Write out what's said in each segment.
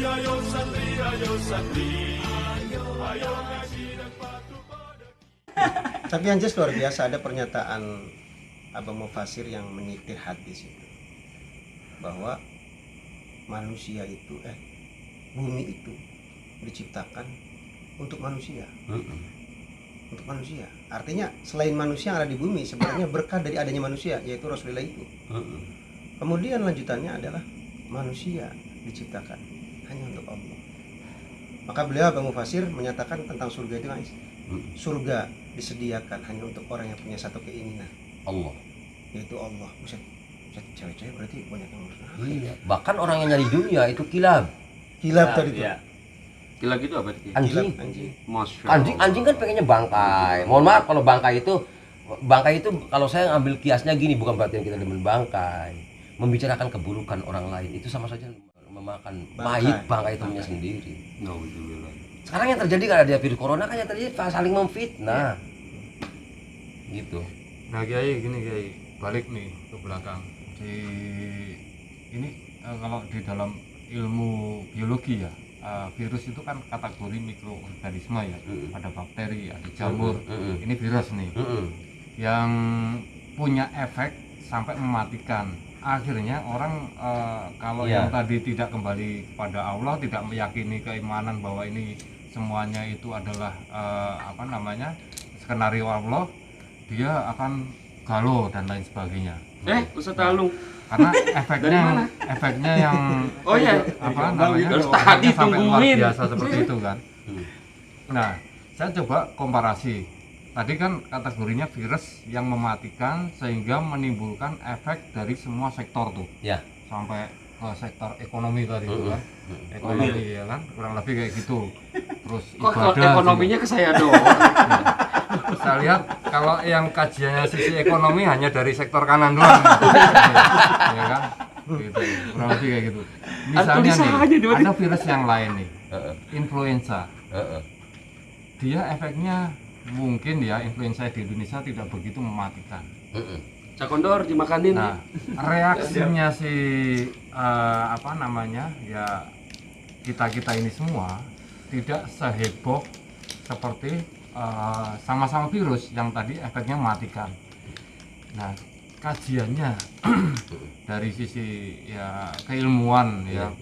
ayo santri, ayo santri, ayo ngaji dan patuh pada. Tapi yang jelas luar biasa, ada pernyataan Abang Mufasir yang menyitir hadis itu, bahwa manusia itu bumi itu diciptakan untuk manusia. Untuk manusia. Artinya selain manusia yang ada di bumi sebenarnya berkah dari adanya manusia, yaitu Rasulullah itu. Kemudian lanjutannya adalah manusia diciptakan hanya untuk Allah. Maka beliau Abang Mufasir menyatakan tentang surga itu, surga disediakan hanya untuk orang yang punya satu keinginan, Allah. yaitu Allah. Buset, cewek-cewek berarti banyak yang ngurus. Iya. Bahkan orang yang nyari dunia itu kilab. Kilab tadi tuh. Iya. Kilab itu apa sih? Anjing. Anjing. Masya Anjing kan pengennya bangkai. Mohon maaf kalau bangkai itu kalau saya ngambil kiasnya gini, bukan berarti kita demen bangkai. Membicarakan keburukan orang lain itu sama saja memakan mayit bangkai temannya sendiri. Nauzubillah. Sekarang yang terjadi kan ada virus corona, kan yang terjadi saling memfitnah. Gitu. Nah Kiai, gini Kiai, balik nih ke belakang. Kalau di dalam ilmu biologi ya, virus itu kan kategori mikroorganisme ya. Ada bakteri, ada jamur. Ini virus nih, yang punya efek sampai mematikan. Akhirnya orang kalau yang tadi tidak kembali kepada Allah, tidak meyakini keimanan bahwa ini semuanya itu adalah skenario Allah, dia akan galau dan lain sebagainya. Ustaz Alung. Karena efeknya yang Oh iya. Harus tadi sampai luar tungguin. biasa seperti itu kan. Nah, saya coba komparasi. Tadi kan kategorinya virus yang mematikan sehingga menimbulkan efek dari semua sektor tuh. Ya. Sampai ke sektor ekonomi tadi itu kan. Ekonomi ya kan, kurang lebih kayak gitu. Terus Kok ibadah ekonominya juga. ke saya doang? Saya lihat kalau yang kajiannya sisi ekonomi hanya dari sektor kanan doang. Ya kan? Gitu. Kurang lebih kayak gitu. Misalnya nih, ada virus yang lain nih. Influenza. Dia efeknya mungkin ya, influenza di Indonesia tidak begitu mematikan. Cakondor dimakanin. Nah, reaksinya si kita ini semua tidak seheboh seperti sama-sama virus yang tadi efeknya mematikan. Nah, kajiannya dari sisi ya keilmuan ya.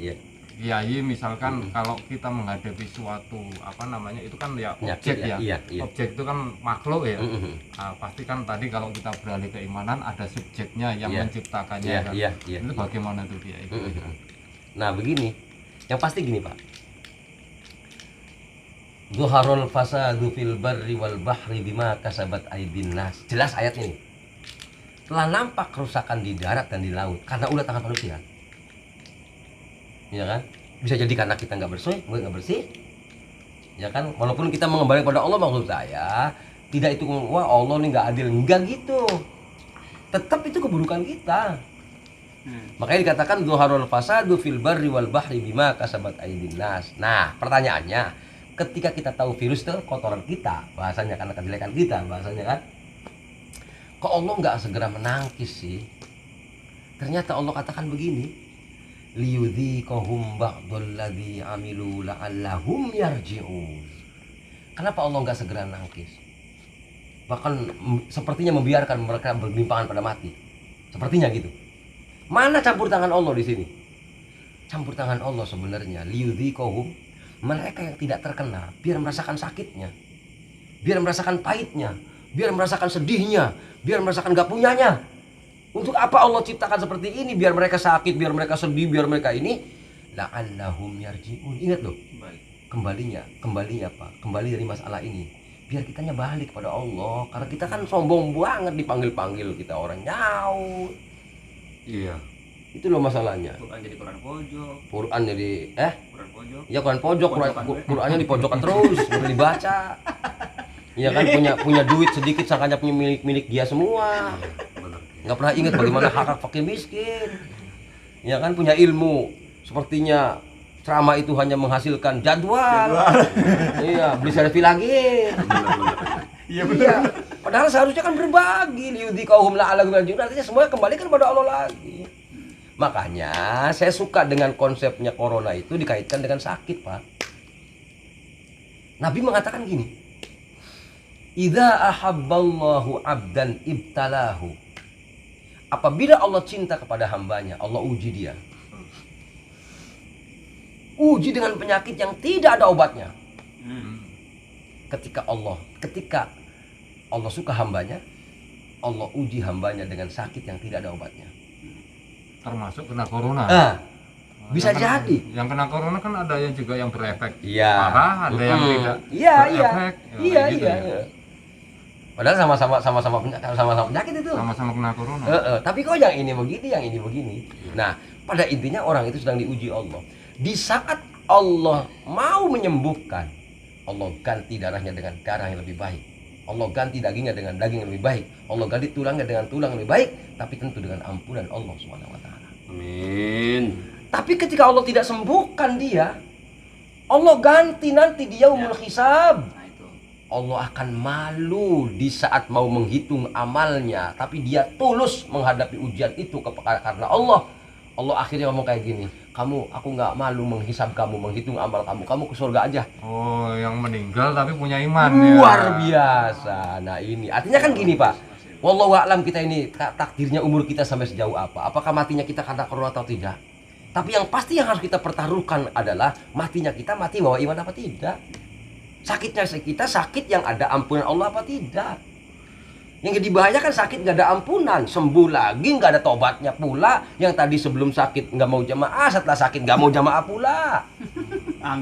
Kiai misalkan kalau kita menghadapi suatu itu kan ya objek ya. Objek itu kan makhluk ya. Nah, pasti kan tadi kalau kita beralih keimanan ada subjeknya yang menciptakannya kan. Itu bagaimana tuh Kiai? Nah, begini. Yang pasti gini, Pak. Zuharul fasadu fil barri wal bahri bima kasabat aydin nas. Jelas ayat ini. Telah nampak kerusakan di darat dan di laut karena ulah tangan manusia. Ya kan? Bisa jadi karena kita nggak bersih, ya kan? Walaupun kita mengembalikan pada Allah, maksud saya tidak itu wah Allah ini nggak adil, nggak gitu. Tetap itu keburukan kita. Makanya dikatakan zuharul fasadu fil barri wal bahri bima kasabat aydin nas. Nah, pertanyaannya, ketika kita tahu virus itu kotoran kita, bahasanya karena kejelekan kita, bahasanya kan, kok Allah nggak segera menangkis sih? Ternyata Allah katakan begini, liyudhiqahum ba'dalladzi amilu la'allahum yarji'un. Kenapa Allah nggak segera nangkis? Bahkan sepertinya membiarkan mereka berlimpangan pada mati. Sepertinya gitu. Mana campur tangan Allah di sini? Campur tangan Allah sebenarnya liyudhiqahum, mereka yang tidak terkena biar merasakan sakitnya, biar merasakan pahitnya, biar merasakan sedihnya, biar merasakan gak punyanya. Untuk apa Allah ciptakan seperti ini? Biar mereka sakit, biar mereka sedih, biar mereka ini la'allahum yarji'un. Ingat loh, kembalinya apa? Kembali dari masalah ini biar kitanya balik kepada Allah. Karena kita kan sombong banget, dipanggil-panggil kita orang nyaut. Iya. Itu loh masalahnya. Quran jadi Quran pojok. Quran jadi Quran pojok. Ya Quran pojok, Qurannya di pojokan terus, udah dibaca. Iya kan, punya duit sedikit sangkanya punya milik dia semua. Nggak pernah ingat bagaimana hak fakir miskin. Ya kan, punya ilmu sepertinya ceramah itu hanya menghasilkan jadwal. Iya, beli selfie lagi. Iya benar. Padahal seharusnya kan berbagi, liyudhiqahum la'allahum yarji'un. Artinya semuanya kembalikan pada Allah lagi. Makanya saya suka dengan konsepnya corona itu dikaitkan dengan sakit, Pak. Nabi mengatakan gini, idza ahabballahu 'abdan ibtalahu. Apabila Allah cinta kepada hambanya, Allah uji dia. Uji dengan penyakit yang tidak ada obatnya. Ketika Allah suka hambanya, Allah uji hambanya dengan sakit yang tidak ada obatnya. Termasuk kena corona. Bisa jadi. Yang kena corona kan ada yang juga yang berefek Iya. parah, ada yang tidak Iya. berefek. Iya. Gitu ya. Padahal sama-sama penyakit itu. Sama-sama kena corona. Tapi kok yang ini begini, yang ini begini. Nah, pada intinya orang itu sedang diuji Allah. Di saat Allah mau menyembuhkan, Allah ganti darahnya dengan darah yang lebih baik. Allah ganti dagingnya dengan daging yang lebih baik. Allah ganti tulangnya dengan tulang yang lebih baik, tapi tentu dengan ampunan Allah Subhanahu wa taala. Amin. Tapi ketika Allah tidak sembuhkan dia, Allah ganti nanti di yaumul hisab. Nah itu. Allah akan malu di saat mau menghitung amalnya, tapi dia tulus menghadapi ujian itu karena Allah. Allah akhirnya ngomong kayak gini, aku nggak malu menghisab kamu, menghitung amal kamu ke surga aja. Oh, yang meninggal tapi punya iman. Luar ya. biasa. Nah ini artinya kan gini, Pak. Wallahu a'lam, kita ini takdirnya umur kita sampai sejauh apa? Apakah matinya kita karena corona atau tidak? Tapi yang pasti yang harus kita pertaruhkan adalah matinya kita mati bawa iman apa tidak? Sakitnya kita sakit yang ada ampunan Allah apa tidak? Yang jadi bahaya kan sakit nggak ada ampunan, sembuh lagi nggak ada tobatnya pula. Yang tadi sebelum sakit nggak mau jamaah, setelah sakit nggak mau jamaah pula.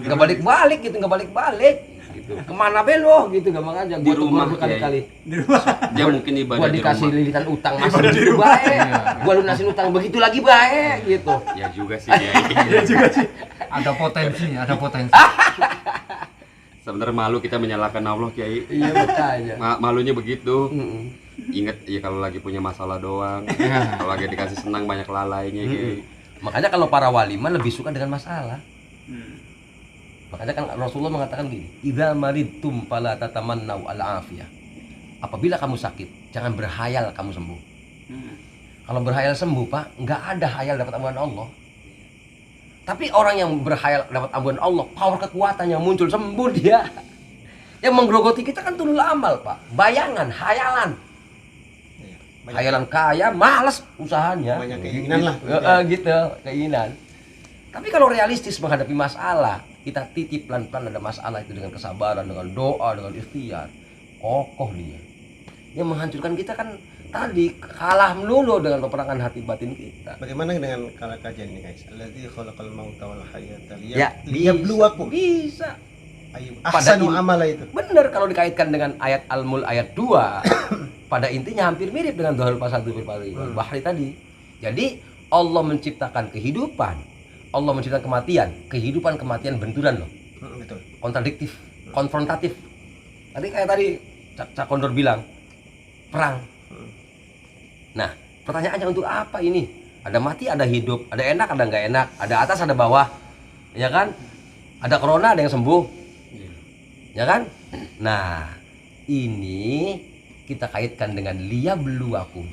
Nggak balik-balik gitu, nggak balik-balik. Gitu. Kemana belo gitu, gampang aja. Di rumah berkali-kali. Dia mungkin ibadah Gua di dikasih rumah. lilitan utang masih begitu baik. Gua lunasin utang begitu lagi baik gitu. Ya juga sih ya. Ada potensi. Sebenarnya malu kita menyalahkan Allah, Kiai. Iya makanya. Malunya begitu. Mm-mm. Ingat ya kalau lagi punya masalah doang. Kalau lagi dikasih senang banyak lalainya, Kiai. Makanya kalau para wali mah lebih suka dengan masalah. Makanya kan Rasulullah mengatakan gini, idza maridtum fala tatamannau al-afiyah. Apabila kamu sakit, jangan berhayal kamu sembuh. Kalau berhayal sembuh, Pak, nggak ada hayal dapat ampunan Allah. Tapi orang yang berhayal dapat ampunan Allah, power kekuatannya muncul, sembuh dia. Yang menggerogoti kita kan tulul amal, Pak. Bayangan, hayalan. Hayalan kaya, malas usahanya. Banyak keinginan lah. Gitu, keinginan. Tapi kalau realistis menghadapi masalah, kita titip pelan-pelan ada masalah itu dengan kesabaran, dengan doa, dengan ikhtiar. Kokoh dia. Yang menghancurkan kita kan tadi kalah melulu dengan peperangan hati batin kita. Bagaimana dengan kalau kajian ini, guys? Alladzi khalaqal mauta wal hayata Ya, liyabluwakum bisa. ayyuhum Pada ahsanu amala itu. Benar kalau dikaitkan dengan ayat Al-Mulk ayat 2. Pada intinya hampir mirip dengan Dhuhrul Fasadu fil Bahri tadi. Jadi Allah menciptakan kehidupan, Allah menciptakan kematian. Kehidupan kematian benturan loh. Betul. Kontradiktif, konfrontatif. Tadi kayak tadi Cak Kondor bilang perang. Nah, pertanyaannya untuk apa ini? Ada mati, ada hidup, ada enak, ada nggak enak, ada atas, ada bawah, ya kan? Ada corona, ada yang sembuh, ya kan? Nah, ini kita kaitkan dengan liyabluwakum.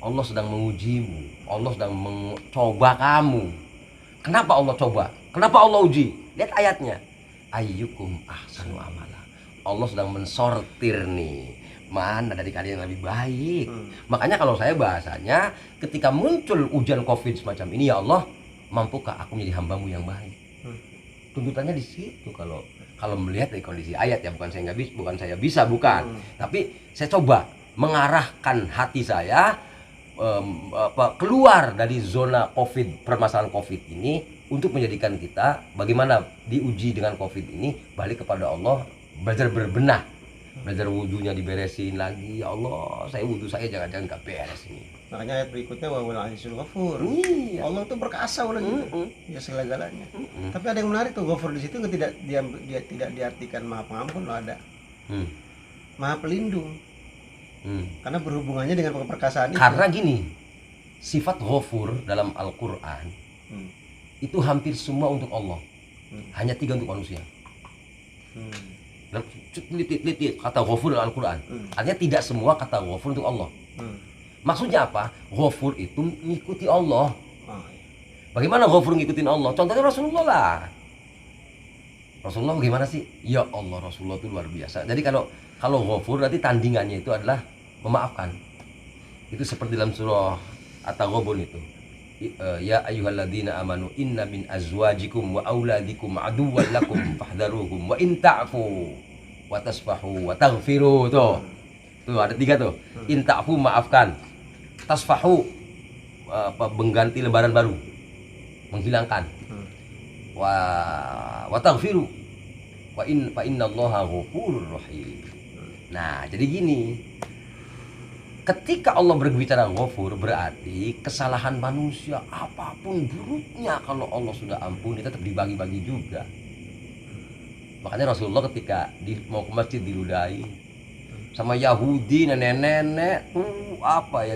Allah sedang mengujimu, Allah sedang mencoba kamu. Kenapa Allah coba? Kenapa Allah uji? Lihat ayatnya. Ayyukum ahsanu amala. Allah sedang mensortir nih. Mana dari kalian yang lebih baik. Makanya kalau saya bahasanya, ketika muncul ujian COVID semacam ini, ya Allah, mampukah aku menjadi hambamu yang baik? Tuntutannya di situ kalau melihat dari kondisi ayat ya, bukan saya nggak bisa, bukan. Tapi saya coba mengarahkan hati saya keluar dari zona COVID, permasalahan COVID ini, untuk menjadikan kita bagaimana diuji dengan COVID ini, balik kepada Allah, belajar berbenah, belajar wudhunya diberesin lagi. Ya Allah, saya wudhu saya jangan-jangan gak beres ini. Makanya ayat berikutnya wa wal azizul ghafur. Iya. Allah itu perkasa udah gitu. Ya segala-galanya. Tapi ada yang menarik tuh, ghafur di situ tidak dia tidak diartikan maha pengampun loh, ada. Maha pelindung. Karena berhubungannya dengan perkasaan itu. Karena gini, sifat ghafur dalam Al-Quran itu hampir semua untuk Allah, hanya 3 untuk manusia. Lihat kata ghafur dalam Al-Quran, artinya tidak semua kata ghafur untuk Allah. Maksudnya apa? Ghafur itu mengikuti Allah. Bagaimana ghafur ngikutin Allah? Contohnya Rasulullah lah. Rasulullah bagaimana sih? Ya Allah, Rasulullah itu luar biasa. Jadi kalau ghafur berarti tandingannya itu adalah memaafkan. Itu seperti dalam surah At-Taghabun itu. Ya ayyuhalladzina amanu inna min azwajikum wa auladikum aduwwan lakum fahdharuhum wa in ta'fu wa tasfahu wa taghfiru. Tuh ada 3 tuh. In ta'fu maafkan. Tasfahu mengganti lembaran baru. Menghilangkan. Wa taghfiru. Wa innallaha ghafurur rahim. Nah, jadi gini. Ketika Allah berbicara ghafur berarti kesalahan manusia apapun buruknya kalau Allah sudah ampuni tetap dibagi-bagi juga. Makanya Rasulullah ketika mau ke masjid diludahi sama Yahudi nenek-nenek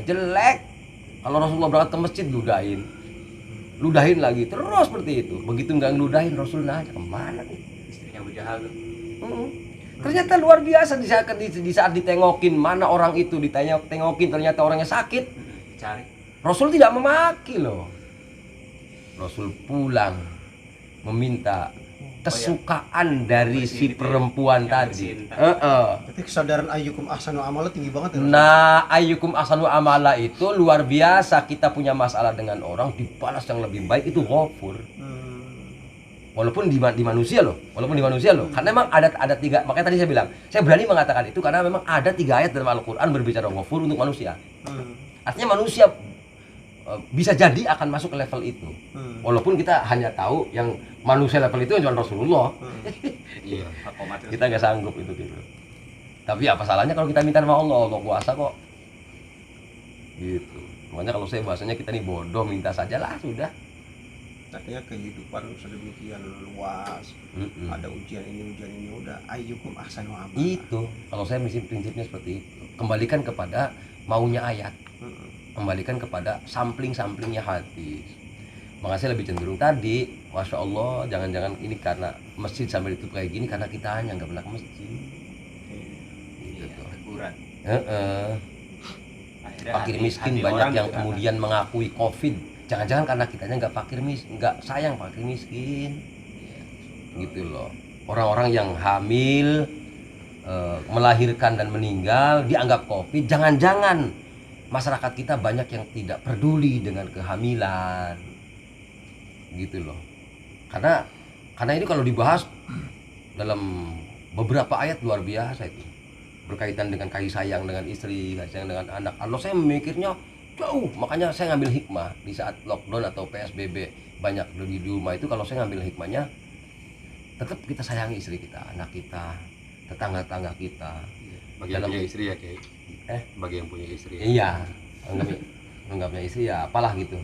jelek. Kalau Rasulullah berangkat ke masjid ludahin lagi terus seperti itu. Begitu nggak ngeludahin Rasul nanya kemana nih? Istrinya Abu Jahal tuh. Ternyata luar biasa di saat ditengokin mana orang itu ditengokin ternyata orangnya sakit. Cari. Rasul tidak memaki loh. Rasul pulang meminta kesukaan dari si perempuan tadi. Tapi kesadaran ayyukum ahsanu amala tinggi banget ya. Nah, ayyukum ahsanu amala itu luar biasa. Kita punya masalah dengan orang dibalas yang lebih baik itu ghafur. Walaupun di manusia loh, karena memang ada 3, makanya tadi saya bilang, saya berani mengatakan itu karena memang ada 3 ayat dalam Al-Quran berbicara ghafur untuk manusia. Artinya manusia bisa jadi akan masuk ke level itu. Walaupun kita hanya tahu yang manusia level itu cuma Rasulullah. Iya. Kita nggak sanggup itu gitu. Tapi apa salahnya kalau kita minta sama Allah kuasa kok. Gitu. Makanya kalau saya bahasanya kita nih bodoh, minta sajalah sudah. Artinya kehidupan sedemikian luas, ada ujian ini udah ayyukum ahsanu amala. Itu kalau saya prinsipnya seperti itu. Kembalikan kepada maunya ayat, kembalikan kepada samplingnya hati. Makanya saya lebih cenderung tadi, masya Allah, jangan-jangan ini karena masjid sampai ditutup kayak gini karena kita hanya nggak pernah ke masjid. Gitu tuh. Teguran. Fakir miskin banyak yang kemudian mengakui COVID. Jangan-jangan karena kitanya nggak sayang fakir miskin, gitu loh. Orang-orang yang hamil, melahirkan dan meninggal dianggap COVID. Jangan-jangan masyarakat kita banyak yang tidak peduli dengan kehamilan, gitu loh. Karena ini kalau dibahas dalam beberapa ayat luar biasa itu berkaitan dengan kasih sayang dengan istri, kasih sayang dengan anak. Kalau saya memikirnya jauh, makanya saya ngambil hikmah di saat lockdown atau PSBB banyak di rumah itu. Kalau saya ngambil hikmahnya tetap kita sayangi istri kita, anak kita, tetangga-tetangga kita. Bagi yang punya istri ya Kiai. Bagi yang punya istri. Iya, enggak punya istri ya apalah gitu.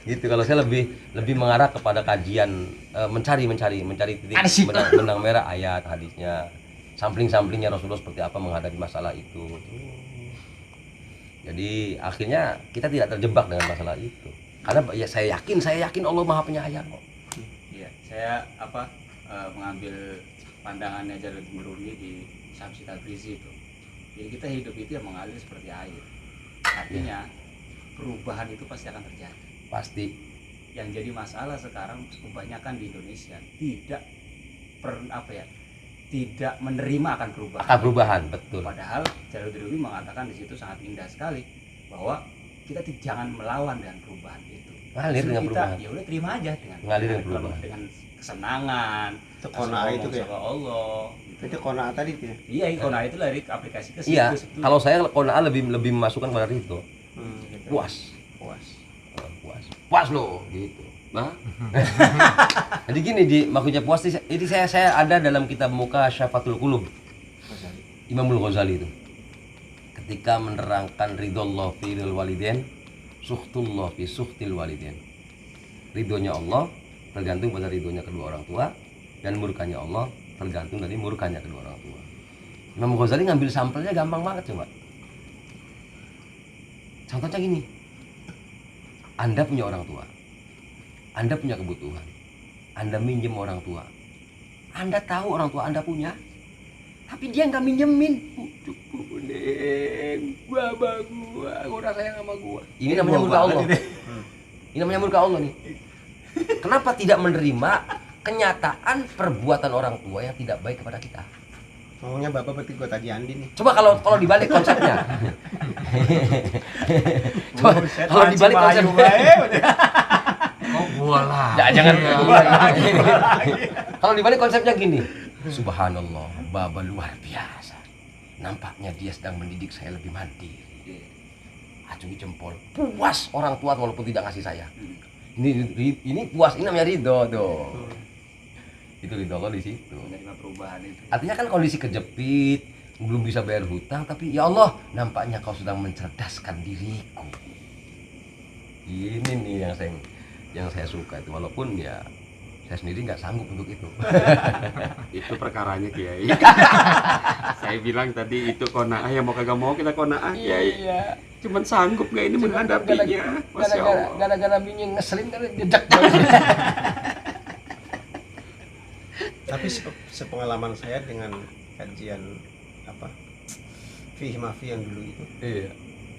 Gitu. Kalau saya lebih mengarah kepada kajian, mencari titik benang merah ayat hadisnya, samplingnya Rasulullah seperti apa menghadapi masalah itu. Jadi akhirnya kita tidak terjebak dengan masalah itu. Karena ya saya yakin Allah Maha Penyayang kok. Iya, saya mengambil pandangannya Jalaluddin Rumi di Syamsi Tabrizi itu. Jadi kita hidup itu yang mengalir seperti air. Artinya perubahan itu pasti akan terjadi. Pasti. Yang jadi masalah sekarang kebanyakan di Indonesia tidak menerima akan perubahan. Akan perubahan, betul. Padahal Jalaluddin Rumi mengatakan di situ sangat indah sekali bahwa kita jangan melawan dengan perubahan itu. Ngalir dengan perubahan. Ya udah terima aja dengan ngalir dengan perubahan. Dengan kesenangan. Itu qanaah itu kayak Allah. Itu qanaah tadi tuh ya. Iya, qanaah itu dari aplikasi ke situ. Iya. Kalau saya qanaah lebih memasukkan pada itu. Gitu. Puas loh gitu. Nah, Jadi gini maksudnya puas ini saya ada dalam kitab Mukasyafatul Qulub Imamul Ghazali itu. Ketika menerangkan ridhollah fi ridhil walidain, suhtullah fi suhtil walidain. Ridhonya Allah tergantung pada ridhonya kedua orang tua, dan murkanya Allah tergantung dari murkanya kedua orang tua. Imam Ghazali ngambil sampelnya gampang banget coba. Contohnya gini. Anda punya orang tua. Anda punya kebutuhan. Anda minjem orang tua. Anda tahu orang tua Anda punya. Tapi dia nggak minjemin. Pucuk kuning, baba gua udah sayang sama gua. Ini namanya murka Allah. Ini namanya murka Allah nih. Kenapa tidak menerima kenyataan perbuatan orang tua yang tidak baik kepada kita? Ngomongnya bapak berarti gue tadi Andi nih. Coba kalau dibalik konsepnya. Coba kalau dibalik konsepnya. Oh, gua lah. Ya, jangan. Kalau dibalik konsepnya gini. Subhanallah, Baba luar biasa. Nampaknya dia sedang mendidik saya lebih mandiri. Acungi jempol. Puas orang tua walaupun tidak ngasih saya. Ini puas, ini namanya ridho tuh. Itu ridho Allah di situ. Menerima perubahan itu. Artinya kan kondisi kejepit, belum bisa bayar hutang, tapi ya Allah, nampaknya kau sedang mencerdaskan diriku. Ini nih yang saya suka itu, walaupun ya saya sendiri nggak sanggup untuk itu. Itu perkaranya Kiai. Saya bilang tadi itu kona'ah, yang mau kagak mau kita kona'ah Kiai. Iya. Cuman sanggup nggak ini menghadapinya. Masya Allah. Gara-gara bini ngeselin kan jejak. Tapi sepengalaman saya dengan kajian apa Fihi Mafi yang dulu itu, Iya.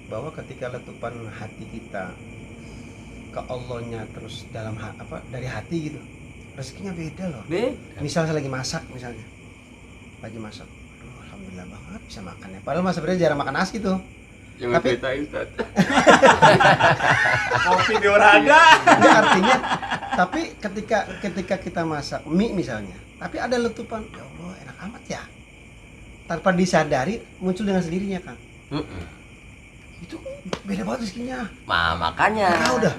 bahwa ketika letupan hati kita ke Allahnya terus dalam dari hati gitu, rezekinya beda loh. Misal saya lagi masak misalnya, aduh alhamdulillah banget bisa makan ya. Padahal mas sebenarnya jarang makan nasi tuh. Jangan Tapi- ceritain Ustaz. Kopi di orang ada. Enggak, artinya, tapi ketika kita masak mie misalnya, tapi ada letupan, ya Allah enak amat ya. Tanpa disadari muncul dengan sendirinya kan. Itu beda banget rezekinya. Makanya. Nggak tahu dah.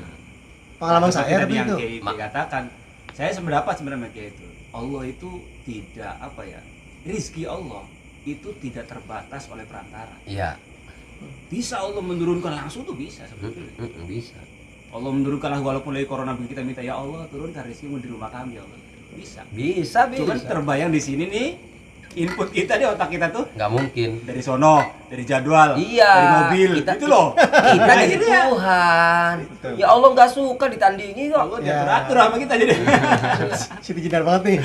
Pengalaman saya tapi yang itu. Kiai dikatakan, saya seberapa sebenarnya Kiai itu. Allah itu tidak apa ya, rizki Allah itu tidak terbatas oleh perantara. Iya. Bisa Allah menurunkan langsung tuh bisa sebetulnya. Bisa. Allah menurunkan walaupun lagi corona kita minta ya Allah turunkan rezekimu di rumah kami ya Allah. Bisa. Bisa. Cuman terbayang di sini nih input kita di otak kita tuh Nggak mungkin. dari sono, dari jadwal, Iya. dari mobil, Kita- itu loh. Kita Nah, jadi gitu ya. Tuhan. Betul. Ya Allah nggak suka ditandingi kok. Allah Ya. diatur sama kita jadi. Siti Jinar banget nih.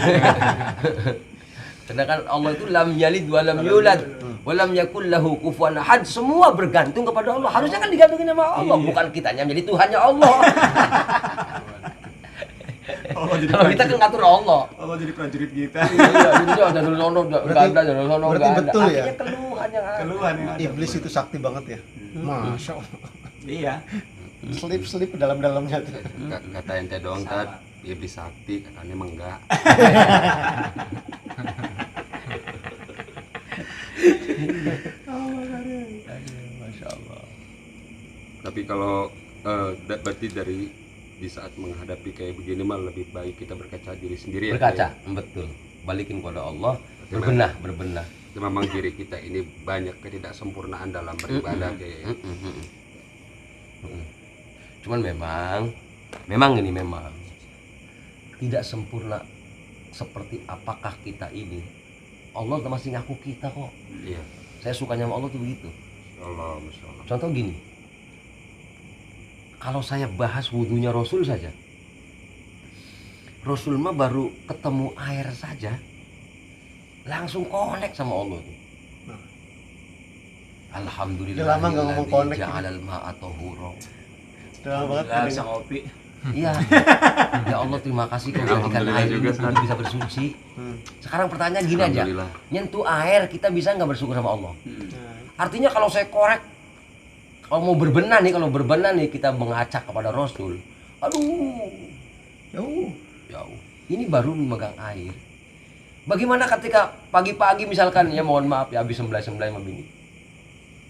Sedangkan Allah itu lam yalid wa lam yulad wa lam yakul lahu kufuwan ahad. Semua bergantung kepada Allah. Harusnya kan digantungin sama Allah, Iya. bukan kitanya menjadi Tuhannya Allah. Allah jadi Kalau kita kan ngatur Allah. Allah jadi prajurit kita. Iya, jadi ada dari sono enggak Berarti- ada, dari sono berarti enggak ada. betul ya? Akhirnya keluhan yang ada. Keluhan yang ada. Iblis itu sakti banget ya. Masya Allah. Iya. Selip dalam-dalamnya tuh. Kata ente doang Tad, iblis sakti, katanya emang enggak. Masya Allah. Tapi kalau berarti dari di saat menghadapi kayak begini mah lebih baik kita berkaca diri sendiri ya. Berkaca, Kiai? betul. Balikin kepada Allah, Memang- berbenah. Memang diri kita ini banyak ketidaksempurnaan dalam beribadah kayak. Cuman memang ini memang tidak sempurna seperti apakah kita ini. Allah masih ngaku kita kok. Iya. Saya sukanya sama Allah tuh begitu. Allah, Masya Allah. Contoh gini, kalau saya bahas wudhunya Rasul saja, Rasul mah baru ketemu air saja langsung connect sama Allah tuh. Alhamdulillah. Udah lama nggak ngomong connect. Ja'alal ma'a tahura. Udah lama banget. Lah bisa ngopi. Iya. Ya Allah terima kasih kau jadikan Alhamdulillah air juga, ini Ustaz. bisa bersuci. Sekarang pertanyaan gini aja. Alhamdulillah. Nyentuh air kita bisa nggak bersyukur sama Allah? Nah, Artinya kalau saya korek, kalau mau berbenah nih kita mengacak kepada Rasul. Aduh, jauh. Ini baru memegang air. Bagaimana ketika pagi-pagi misalkan ya mohon maaf ya habis sembelai sama bini.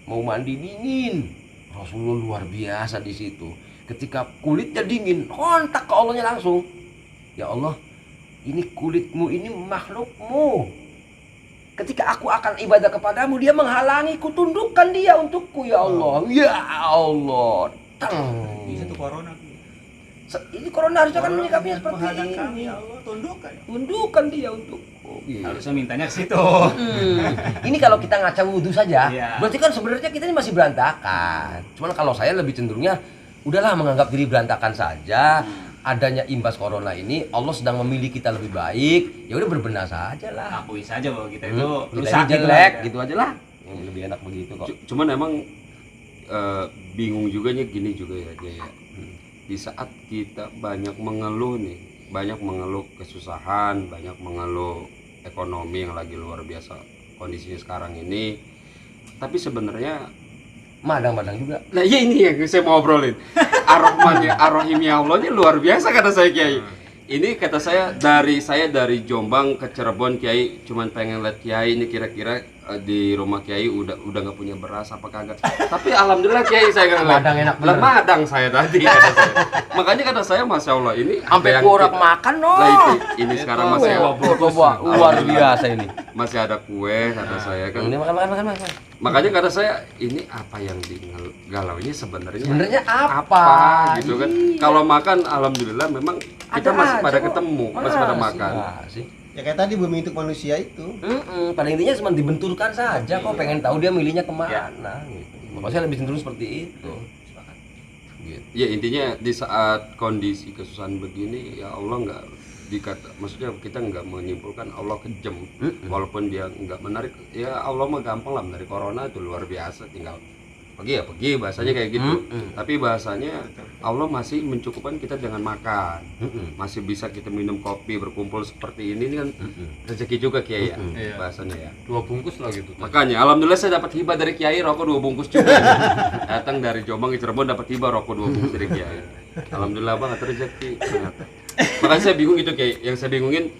Mau mandi dingin. Rasulullah luar biasa di situ. Ketika kulitnya dingin, kontak ke Allahnya langsung. Ya Allah, ini kulitmu ini makhlukmu. Ketika aku akan ibadah kepadamu, dia menghalangi, kutundukkan dia untukku ya Allah. Ya Allah. Tang. Bisa tuh corona. Ini corona harusnya kan menyikapinya seperti Menghadang kami ini. ya Allah tundukkan. Tundukkan dia untukku. Gitu. Harusnya mintanya ke situ. Ini kalau kita ngaca wudhu saja, Iya. berarti kan sebenarnya kita ini masih berantakan. Cuman kalau saya lebih cenderungnya, udahlah menganggap diri berantakan saja. adanya imbas corona ini Allah sedang memilih kita lebih baik, ya udah berbenah saja lah. Akui saja bahwa kita itu Kita ini rusak jelek gitu. gitu aja lah. Yang lebih enak begitu kok. Cuman emang bingung juga nya gini juga ya Jaya. Di saat kita banyak mengeluh nih, banyak mengeluh kesusahan, banyak mengeluh ekonomi yang lagi luar biasa kondisinya sekarang ini, tapi sebenarnya Madang-madang juga. nah iya ini yang saya mau obrolin. Ar-Rahmannya, Ar-Rahimnya Allahnya luar biasa kata saya Kiai. Ini kata saya dari Jombang ke Cirebon Kiai, cuman pengen lihat Kiai ini kira-kira di rumah Kiai udah nggak punya beras apa kagak. Tapi alhamdulillah Kiai saya nggak ngeliat. Madang enak Lah bener. madang saya tadi kata saya. Makanya kata saya Masya Allah ini apa Sampai yang kurang kita- makan loh. Lah ini sekarang masih Luar biasa ini. masih ada kue kata saya kan. Ini makan. Makanya kata saya ini apa yang digalaunya sebenarnya apa? gitu kan. Kalau makan alhamdulillah memang kita Ada masih aja pada kok. ketemu, masih pada makan. Sih. Ya kayak tadi bumi untuk manusia itu. Pada intinya cuma dibenturkan saja kok, pengen tahu dia milihnya kemana Ya. gitu. Makanya saya lebih cenderung seperti itu. Gitu. Ya intinya di saat kondisi kesusahan begini ya Allah nggak maksudnya kita nggak menyimpulkan Allah kejam walaupun dia nggak menarik ya Allah mah gampang lah menarik corona itu luar biasa tinggal pergi ya pergi bahasanya kayak gitu tapi bahasanya Allah masih mencukupkan kita dengan makan masih bisa kita minum kopi berkumpul seperti ini kan rezeki juga Kiai ya Iya. bahasanya ya 2 bungkus lah gitu. makanya alhamdulillah saya dapat hibah dari Kiai rokok 2 bungkus juga datang dari Jombang ke Cirebon dapat hibah rokok 2 bungkus dari Kiai alhamdulillah banget rezeki ternyata makanya saya bingung itu Kiai yang saya bingungin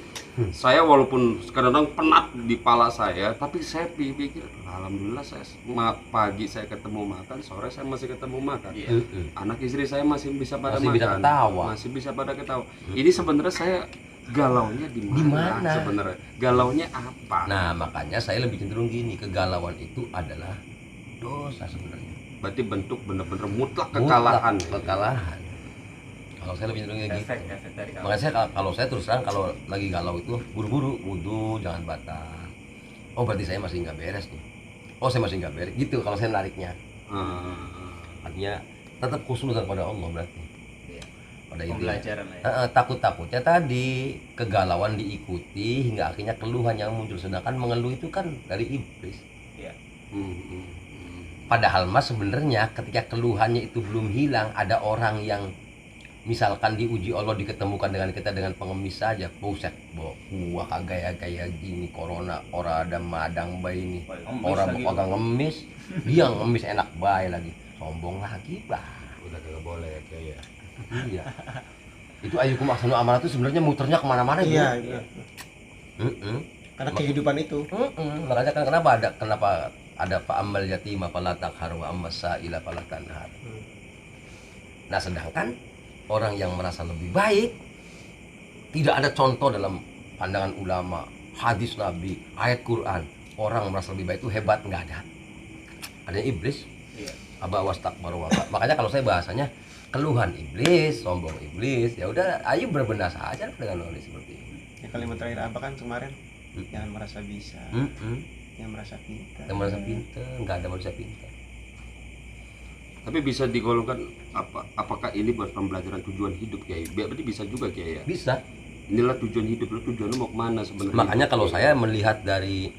saya walaupun kadang-kadang penat di pala saya tapi saya pikir alhamdulillah saya pagi saya ketemu makan sore saya masih ketemu makan anak istri saya masih bisa pada Masih bisa makan ketawa. masih bisa pada ketawa ini sebenarnya saya galaunya di Di mana? mana sebenarnya galaunya apa Nah, makanya saya lebih cenderung gini, kegalauan itu adalah dosa sebenarnya. berarti bentuk bener-bener mutlak kekalahan Mutlak kekalahan. Kalau saya lebih cenderung kayak gitu. Efek dari kamu. Makanya saya kalau saya terus terang kalau lagi galau itu buru-buru wudu jangan batal. Oh berarti saya masih nggak beres nih. Oh saya masih nggak beres. Gitu kalau saya nariknya. Artinya tetap khusnudzan pada Allah berarti. Iya. Pada intinya. Pembelajaran lah ya. Takut-takutnya tadi kegalauan diikuti hingga akhirnya keluhan yang muncul, sedangkan mengeluh itu kan dari iblis. Iya. Padahal mas sebenarnya ketika keluhannya itu belum hilang, ada orang yang misalkan diuji Allah diketemukan dengan kita dengan pengemis saja, buset, wah kagak kayak gini corona, orang ada madang bayi ini, orang kagak ngemis, dia ngemis enak bayi lagi, sombong lagi bah. udah kagak boleh ya Kiai ya Iya. Itu ayyukum ahsanu amala itu sebenarnya muternya kemana-mana itu. Iya, iya. Karena kehidupan itu. Makanya kan kenapa ada fa amal yatima fala taqhar wa ammas sa'ila fala tanhar. Nah, sedangkan orang yang merasa lebih baik tidak ada contoh dalam pandangan ulama, hadis Nabi, ayat Quran. Orang merasa lebih baik itu hebat, nggak ada. Adanya iblis. Iya. Aba wastakbaru wa aba. Makanya kalau saya bahasanya keluhan iblis, sombong iblis, ya udah ayo berbenah saja dengan kondisi seperti ini. Ya, kalimat terakhir apa kan kemarin? Jangan merasa bisa, jangan merasa pintar. Yang merasa pintar, nggak ada manusia pintar. tapi bisa digolongkan apakah ini buat pembelajaran tujuan hidup Kiai berarti bisa juga Kiai ya Bisa. inilah tujuan hidup lu tujuannya mau kemana sebenarnya Makanya kalau saya melihat dari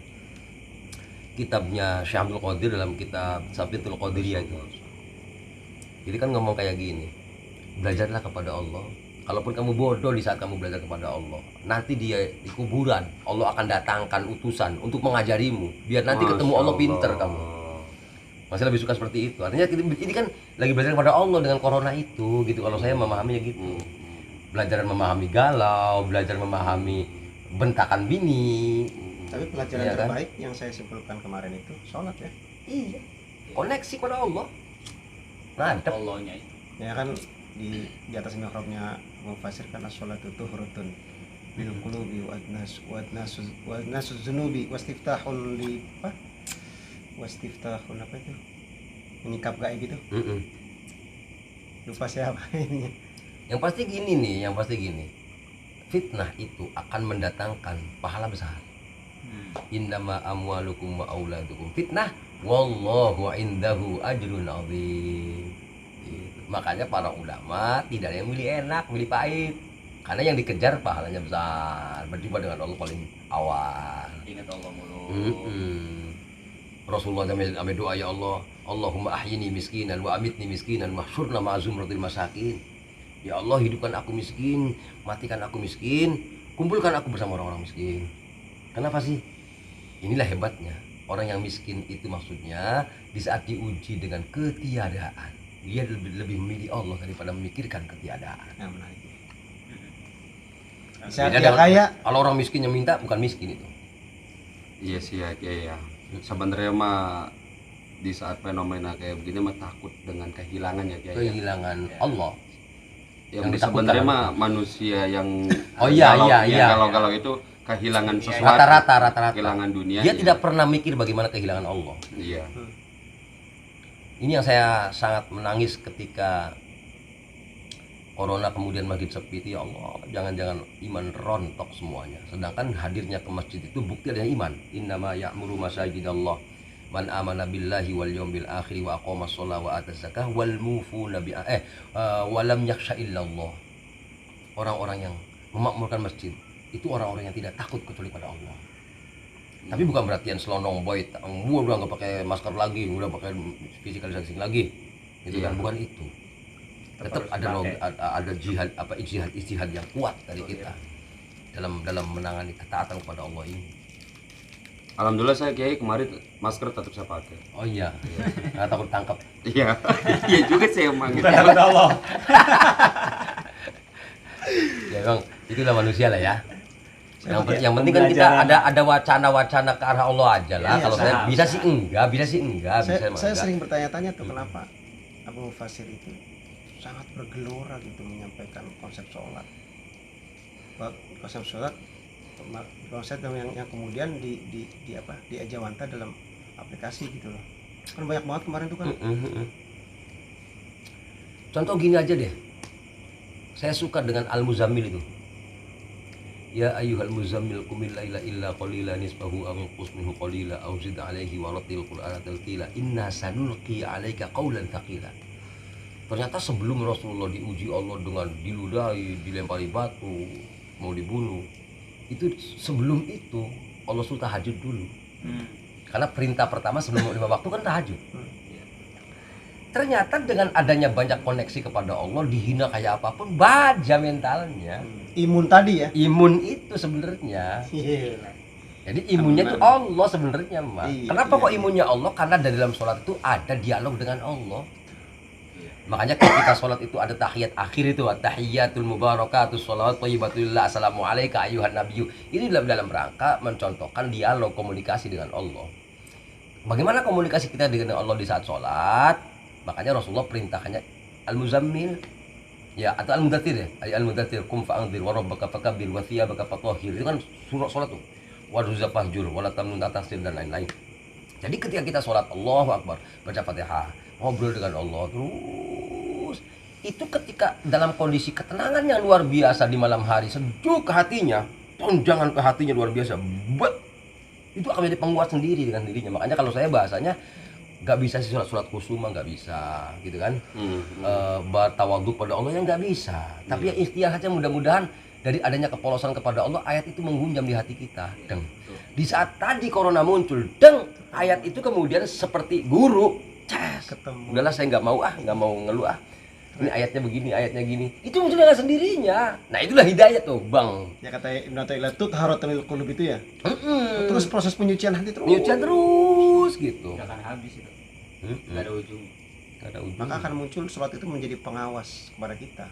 kitabnya Syekh Abdul Qadir dalam kitab Safiatul Qadiriyah itu, jadi kan ngomong kayak gini, belajarlah kepada Allah. Kalaupun kamu bodoh di saat kamu belajar kepada Allah, nanti dia di kuburan Allah akan datangkan utusan untuk mengajarimu, biar nanti ketemu Allah pinter kamu. Masih lebih suka seperti itu. Artinya ini kan lagi belajar kepada Allah dengan corona itu gitu. Kalau saya memahaminya gitu. Belajar memahami galau, belajar memahami bentakan bini. Tapi pelajaran Iya kan? terbaik yang saya simpulkan kemarin itu sholat ya. Iya. Koneksi kepada Allah. Ngadep. Allahnya itu. Ya kan di atas mihrabnya memfasirkan as-sholatu tuhurutun bil qulubi wa adnasu dzunubi wastiftahun li apa? Wastiftahun apa itu? Menyikap gaib itu. Lupa siapa ini. Yang pasti gini. Fitnah itu akan mendatangkan pahala besar. Innama amwalukum wa auladukum fitnah wallahu indahu ajrun azim. Gitu. Makanya para ulama tidak ada yang milih enak, milih pahit. Karena yang dikejar pahalanya besar, berjumpa dengan Allah paling awal. Ingat Allah mulu. Rasulullah sampai doa, ya Allah, Allahumma ahyini miskinan wa amitni miskinan wa syurna ma'azumratil masakin. Ya Allah, hidupkan aku miskin, matikan aku miskin, kumpulkan aku bersama orang-orang miskin. Kenapa sih? Inilah hebatnya. Orang yang miskin itu maksudnya di saat diuji dengan ketiadaan, dia lebih memilih Allah daripada memikirkan ketiadaan. Nah, menarik. Saat Beda dia dengan- kaya, kalau orang miskin yang minta bukan miskin itu. Iya sih ya Kiai ya. Sebenarnya mah di saat fenomena kayak begini mah takut dengan kehilangan ya Kiai. Ya. Kehilangan Allah. Yang ditakutkan. sebenarnya mah manusia yang Oh iya, galau- iya, yang iya. galau-galau itu kehilangan sesuatu. Rata-rata. Kehilangan dunia. Dia tidak pernah mikir bagaimana kehilangan Allah. Iya. Ini yang saya sangat menangis ketika corona kemudian makin sepi itu, ya Allah, jangan-jangan iman rontok semuanya. Sedangkan hadirnya ke masjid itu bukti adanya iman. Innama ya'muru masajidallah man amana billahi wal yawmil akhir wa aqama shalah wa ata zakah wal mufuna bi walam yakhsha illallah. Orang-orang yang memakmurkan masjid itu orang-orang yang tidak takut kecuali pada Allah. Tapi bukan berarti yang selonong boy, gua udah nggak pakai masker lagi, udah pakai physical distancing lagi, gitu kan? Bukan itu. Tetap ada jihad ijtihad yang kuat dari kita dalam menangani ketaatan kepada Allah ini. Alhamdulillah saya Kiai kemarin masker tetap saya pakai. Oh iya, nggak takut tangkap. Iya. Iya juga saya emang gitu. Bukan takut Allah. Ya bang, itulah manusia lah ya. Saya Yang penting kan kita ada wacana-wacana ke arah Allah aja lah. Iya, Kalau saya sama. bisa sih enggak, bisa saya enggak. sering bertanya-tanya tuh kenapa Abu Mufasir itu sangat bergelora gitu menyampaikan konsep sholat. Konsep sholat, konsep yang kemudian diajawanta dalam aplikasi gitu loh. Kan banyak banget kemarin tuh kan. Contoh gini aja deh. Saya suka dengan Al-Muzammil itu. Ya ayyuhal muzammil qumil laila illa qalilan nisfahu aw inqus minhu qalila aw zid alaihi wa rattil qur'ana tartila inna sanulqi 'alaika qawlan thaqila. Ternyata sebelum Rasulullah diuji Allah dengan diludahi, dilempari batu, mau dibunuh, itu sebelum itu Allah suruh tahajud dulu. Karena perintah pertama sebelum 5 waktu kan tahajud. Ternyata dengan adanya banyak koneksi kepada Allah, dihina kayak apapun, baja mentalnya. Imun tadi ya. Imun itu sebenarnya. Iya. Jadi imunnya itu Allah sebenarnya, Mas. Iya, Kenapa iya. kok imunnya Allah? Karena dari dalam sholat itu ada dialog dengan Allah. Makanya ketika sholat itu ada tahiyat akhir itu, tahiyatul mubarakatus sholawat thayyibatulillah assalamu alayka ayyuhan nabiyyu. Ini dalam rangka mencontohkan dialog komunikasi dengan Allah. Bagaimana komunikasi kita dengan Allah di saat sholat? Makanya Rasulullah perintahkannya Al-Muzammil ya, atau Al-Mudaththir ya, Al-Mudaththir kum fa'anzir wa rabbaka fakabbir wa thiyabaka fatahhir. Itu kan surah sholat tuh. Wa ruzza fahjur wa la tamnun tatasir dan lain-lain. Jadi ketika kita sholat Allahu Akbar, baca Fatihah, ngobrol dengan Allah terus, itu ketika dalam kondisi ketenangan yang luar biasa di malam hari, sejuk ke hatinya, tonjangan ke hatinya luar biasa, itu akan menjadi penguat sendiri dengan dirinya. Makanya kalau saya bahasanya nggak bisa sih surat kusuma, nggak bisa gitu kan. Bertawaduk pada Allah yang nggak bisa, tapi ya ikhtiar saja, mudah-mudahan dari adanya kepolosan kepada Allah, ayat itu menghunjam di hati kita. Deng. Di saat tadi corona muncul, deng, ayat itu kemudian seperti guru, Ketemu. udahlah saya nggak mau ngeluh ini ayatnya begini, ayatnya gini, itu muncul dengan sendirinya. Nah itulah hidayah tuh bang. Ya kata Ibnu Athaillah tuh taharatul qulub itu ya. Terus proses penyucian hati terus. Penyucian terus gitu. Nggak akan habis itu. Nggak ada ujung. Nggak ada ujung. Maka akan muncul sholat itu menjadi pengawas kepada kita,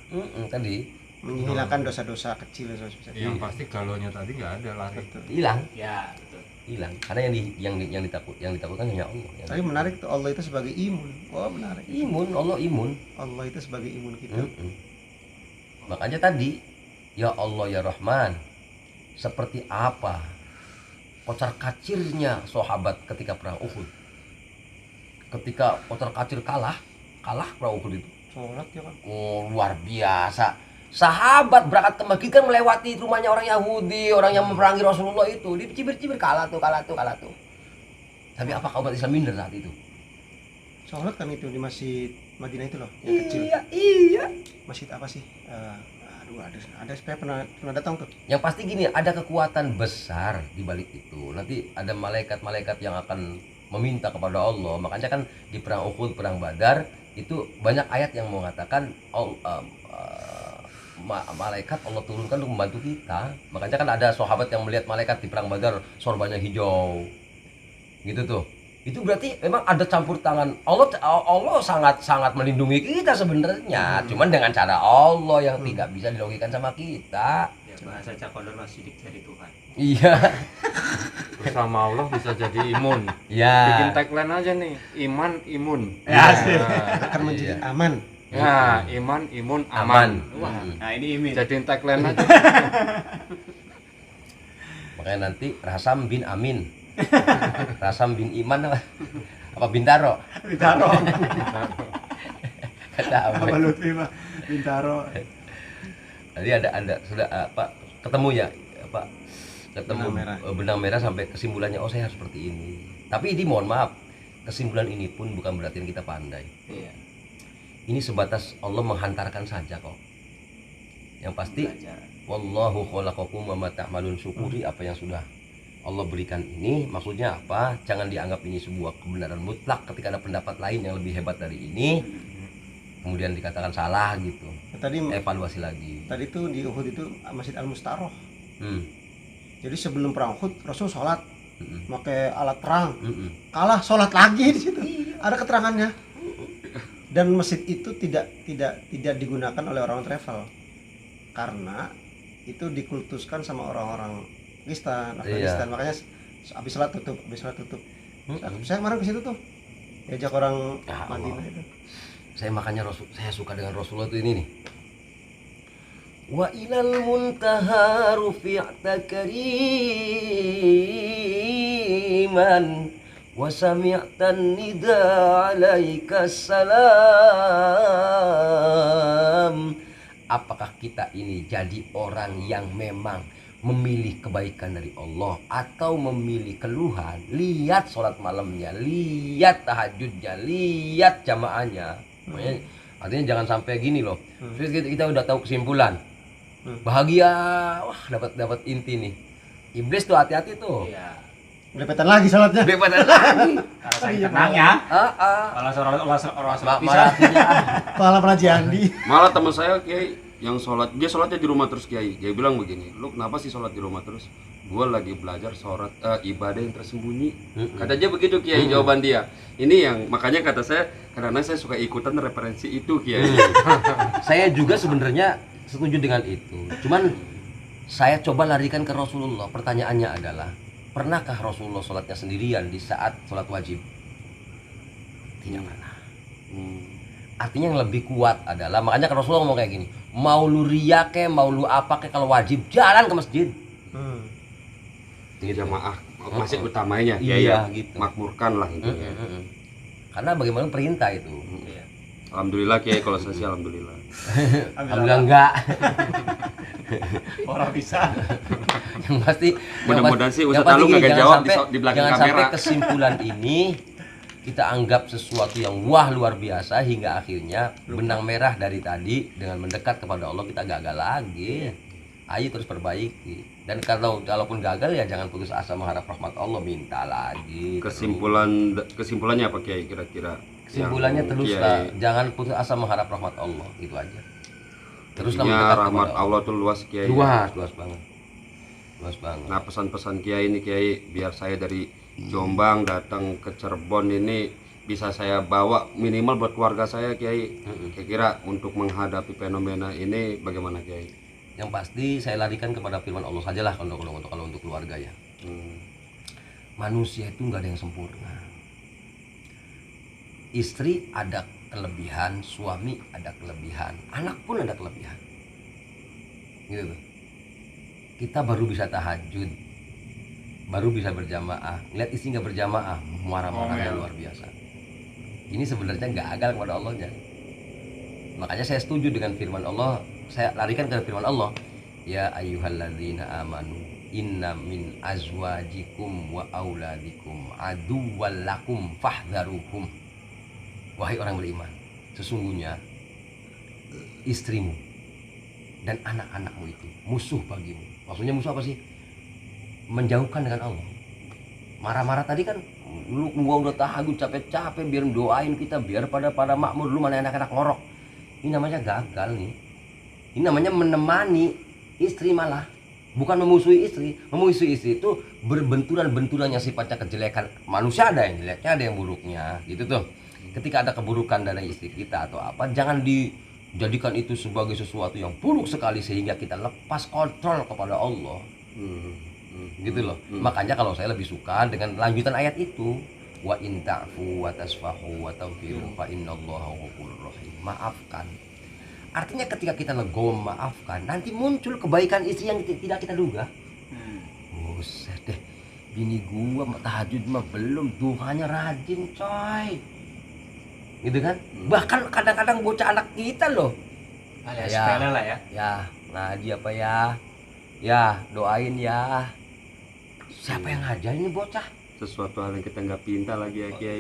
Tadi menghilangkan dosa-dosa kecil, dosa-dosa besar. Yang pasti galonya tadi nggak ada lari. hilang, Ya, betul. hilang. Karena yang ditakutkan hanya Allah. Tapi menarik tuh, Allah itu sebagai imun. Wah menarik. Imun, Allah imun. Allah itu sebagai imun kita. Makanya tadi, ya Allah ya Rahman, seperti apa kocar kacirnya sahabat ketika perang Uhud. Ketika kocar kacir kalah perang Uhud itu. Sholat ya kan. Oh, luar biasa. Sahabat berangkat ke Masjid kan melewati rumahnya orang Yahudi, orang yang memerangi Rasulullah itu. Dicibir-cibir kalah tuh. Tapi apakah umat Islam minder saat itu? sholat kami itu di masjid Madinah itu loh, yang kecil. Iya. Masjid apa sih? Aduh, ada saya pernah datang tuh. Yang pasti gini, ada kekuatan besar di balik itu. Nanti ada malaikat-malaikat yang akan meminta kepada Allah. Makanya kan di perang Uhud, perang Badar itu banyak ayat yang mengatakan malaikat Allah turunkan untuk membantu kita. Makanya kan ada sahabat yang melihat malaikat di perang Badar sorbannya hijau. Gitu tuh. Itu berarti memang ada campur tangan Allah. Allah sangat melindungi kita sebenarnya. Cuman dengan cara Allah yang tidak bisa dilogikakan sama kita. Ya, bahasa Cakodor sidik dari Tuhan. Iya. Bersama Allah bisa jadi imun. Ya. Bikin tagline aja nih, iman imun. Ya, Akan menjadi aman. Ya, iman imun aman. Wah, nah ini Imin. Jadiin tagline aja. Makanya nanti Rasam bin Amin. Rasam bin Iman apa Bintaro? Bintaro. Kata Apa Amin. Lutfi mah Bintaro. Tadi ada sudah apa ketemu ya apa ketemu Benang merah. benang merah sampai kesimpulannya oh saya harus seperti ini. Tapi ini mohon maaf, kesimpulan ini pun bukan berarti kita pandai. Iya. Ini sebatas Allah menghantarkan saja kok. Yang pasti Belajar. wallahu khalaqakum wa ma ta'malun, syukuri apa yang sudah Allah berikan ini. Maksudnya apa? Jangan dianggap ini sebuah kebenaran mutlak ketika ada pendapat lain yang lebih hebat dari ini. Kemudian dikatakan salah gitu. Tadi Evaluasi lagi. tuh di Uhud itu Masjid Al-Mustaroh. Hmm. Jadi sebelum perang Uhud Rasul sholat Mm-mm. pakai alat perang, Mm-mm. kalah sholat lagi di situ. Ada keterangannya. Dan masjid itu tidak digunakan oleh orang travel karena itu dikultuskan sama orang-orang Pakistan, Afghanistan. Iya. Makanya habis sholat tutup. Mm-mm. Saya kemarin ke situ tuh, diajak orang Ya Allah. Madinah itu. Saya makanya saya suka dengan Rasulullah itu ini nih. Wa ilal muntaha rufi'ta kariman wa sami'tan nida 'alaika salam. Apakah kita ini jadi orang yang memang memilih kebaikan dari Allah atau memilih keluhan? Lihat sholat malamnya, lihat tahajudnya, lihat jamaahnya. Makanya, artinya jangan sampai gini loh. Terus kita udah tahu kesimpulan. Bahagia, wah dapat inti nih. Iblis tuh hati-hati tuh. Iya. Belepetan lagi sholatnya. Belepotan lagi. Karena saya tenangnya. Kalau orang sholat bisa. Malah Kepala Praji Andi. Malah teman saya Kiai yang dia sholatnya di rumah terus Kiai. Dia bilang begini, lu kenapa sih sholat di rumah terus? Gua lagi belajar sholat ibadah yang tersembunyi. Kata dia begitu Kiai, jawaban dia. Ini yang makanya kata saya, karena saya suka ikutan referensi itu Kiai. saya juga sebenarnya setuju dengan itu. Cuman saya coba larikan ke Rasulullah. Pertanyaannya adalah, pernahkah Rasulullah sholatnya sendirian di saat sholat wajib? Tidak pernah. Artinya yang lebih kuat adalah, makanya kan Rasulullah ngomong kayak gini, mau lu riya ke, mau lu apa ke, kalau wajib jalan ke masjid. Ini jamaah masjid utamanya Iya, Kiai ya. gitu. Makmurkan lah intinya. Karena bagaimana perintah itu. Iya. Alhamdulillah Kiai, kalau saya sih alhamdulillah. Alhamdulillah enggak. Orang bisa. Yang pasti Mudah-mudahan sih yang Ustadz pasti Alu gini, nggak jangan jawab sampai- di belakang jangan kamera. sampai kesimpulan ini kita anggap sesuatu yang wah luar biasa hingga akhirnya benang merah dari tadi dengan mendekat kepada Allah kita gagal lagi. Ayo terus perbaiki. Dan kalaupun gagal ya jangan putus asa mengharap rahmat Allah, minta lagi. Kesimpulannya apa Kiai kira-kira? Kesimpulannya Yang terus Kiai- jangan putus asa mengharap rahmat Allah, itu aja. Teruslah Intinya mendekat rahmat kepada Allah tuh luas Kiai. Luas banget. Luas banget. Nah pesan-pesan Kiai ini Kiai, biar saya dari Jombang datang ke Cirebon ini bisa saya bawa minimal buat keluarga saya Kiai. Kira-kira untuk menghadapi fenomena ini bagaimana Kiai? Yang pasti saya larikan kepada firman Allah sajalah kalau untuk keluarga ya. Manusia itu nggak ada yang sempurna. Istri ada kelebihan, suami ada kelebihan, anak pun ada kelebihan. Gitu tuh. Kita baru bisa tahajud, baru bisa berjamaah. Lihat istri nggak berjamaah, marah-marahnya luar biasa. Ini sebenarnya nggak agal kepada Allahnya. Makanya saya setuju dengan firman Allah. Saya larikan ke firman Allah, ya ayyuhalladzina amanu inna min azwajikum wa auladikum aduwwal lakum fahdharuhum. wahai orang beriman, sesungguhnya istrimu dan anak-anakmu itu musuh bagimu. Maksudnya musuh apa sih? Menjauhkan dengan Allah. Marah-marah tadi kan, lu gua udah tahajud capek-capek biar doain kita biar pada makmur, dulu mana anak-anak ngorok. Ini namanya gagal nih. Ini namanya menemani istri malah, bukan memusuhi istri. Memusuhi istri itu berbenturan-benturan yang sifatnya kejelekan. Manusia ada yang jeleknya, ada yang buruknya, gitu tuh. Ketika ada keburukan dari istri kita atau apa, jangan dijadikan itu sebagai sesuatu yang buruk sekali sehingga kita lepas kontrol kepada Allah. Gitu loh. Makanya kalau saya lebih suka dengan lanjutan ayat itu, wa in ta'fu wa tasfahu wa taghfiru fa innallaha ghafurur rahim. Maafkan. Artinya ketika kita legowo memaafkan, nanti muncul kebaikan istri yang tidak kita duga. Buset deh, bini gua tahajud mah belum, duhanya rajin coy. Gitu kan? Bahkan kadang-kadang bocah anak kita loh. Alias sepele lah ya. Ya, ngaji apa ya? Ya, doain ya. Siapa yang ngajarin ini bocah? Sesuatu hal yang kita nggak pinta lagi ya Kiai.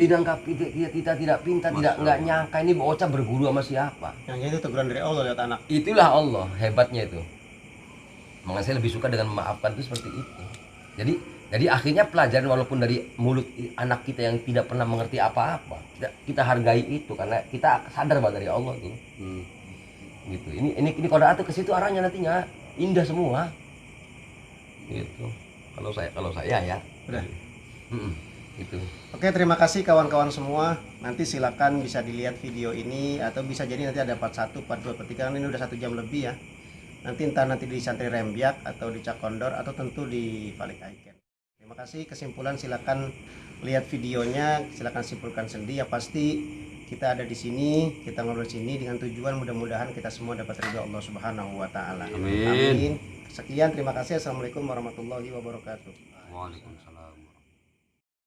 Kita tidak pinta, nggak nyangka ini bocah berguru sama siapa. Yang itu teguran dari Allah lihat anak. Itulah Allah hebatnya itu. Makanya saya lebih suka dengan memaafkan itu seperti itu. Jadi akhirnya pelajaran walaupun dari mulut anak kita yang tidak pernah mengerti apa-apa, kita hargai itu karena kita sadar bahwa dari Allah tuh. Gitu. Ini qiraat ke situ arahnya nantinya indah semua. Gitu. Kalau saya ya. Udah. Gitu. Oke, terima kasih kawan-kawan semua. Nanti silakan bisa dilihat video ini atau bisa jadi nanti ada part 1, part 2, part 3 kan ini udah 1 jam lebih ya. Nanti entah nanti di Santri Rembiak atau di Cakondor atau tentu di Balik Aiken. Terima kasih. Kesimpulan silakan lihat videonya, silakan simpulkan sendiri. Ya pasti kita ada di sini, kita ngobrol sini dengan tujuan mudah-mudahan kita semua dapat ridho Allah Subhanahu wa taala. Amin. Sekian, terima kasih. Assalamualaikum warahmatullahi wabarakatuh. Waalaikumsalam.